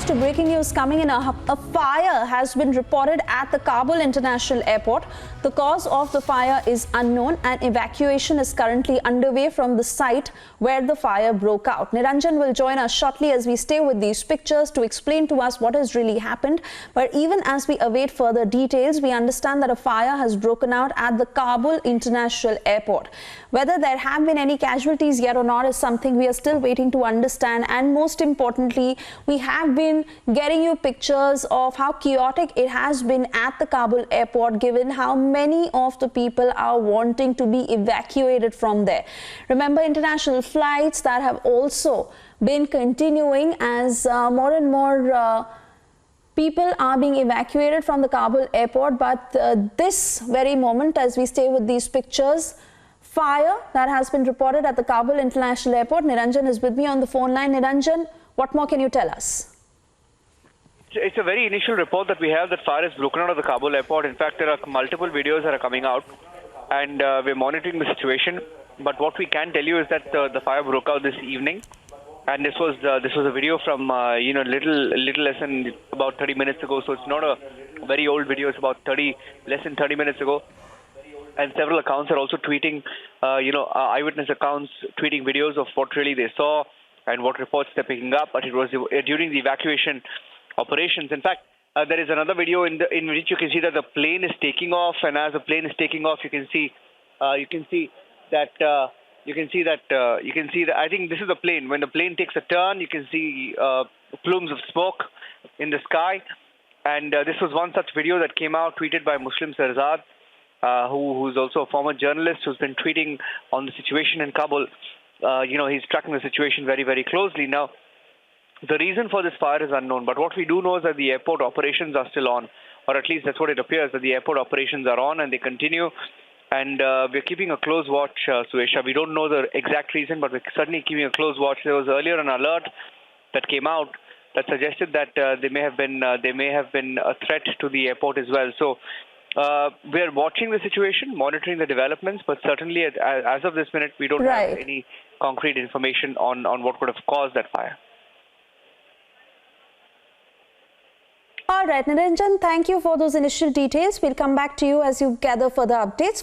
to breaking news coming in. A fire has been reported at the Kabul International Airport. The cause of the fire is unknown and evacuation is currently underway from the site where the fire broke out. Niranjan will join us shortly as we stay with these pictures to explain to us what has really happened. But even as we await further details, we understand that a fire has broken out at the Kabul International Airport. Whether there have been any casualties yet or not is something we are still waiting to understand, and most importantly, we have been getting you pictures of how chaotic it has been at the Kabul airport, given how many of the people are wanting to be evacuated from there. Remember, international flights that have also been continuing as more and more people are being evacuated from the Kabul airport. But this very moment, as we stay with these pictures, fire that has been reported at the Kabul International Airport. Niranjan is with me on the phone line. Niranjan, what more can you tell us? It's a very initial report that we have that fire is broken out of the Kabul airport. In fact, there are multiple videos that are coming out, and we're monitoring the situation. But what we can tell you is that the fire broke out this evening, and this was a video from little less than about 30 minutes ago. So it's not a very old video. It's about less than 30 minutes ago. And several accounts are also tweeting, eyewitness accounts tweeting videos of what really they saw and what reports they're picking up. But it was during the evacuation operations. In fact, there is another video in which you can see that the plane is taking off, and as the plane is taking off, you can see that. I think this is the plane. When the plane takes a turn, you can see plumes of smoke in the sky. And this was one such video that came out, tweeted by Muslim Sarzad, who's also a former journalist who's been tweeting on the situation in Kabul. He's tracking the situation very, very closely. Now, the reason for this fire is unknown, but what we do know is that the airport operations are still on, or at least that's what it appears, that the airport operations are on and they continue. And we're keeping a close watch, Suesha. We don't know the exact reason, but we're certainly keeping a close watch. There was earlier an alert that came out that suggested that there may have been a threat to the airport as well. So we're watching the situation, monitoring the developments, but certainly as of this minute, we don't have any concrete information on what could have caused that fire. All right, Niranjan, thank you for those initial details. We'll come back to you as you gather further updates.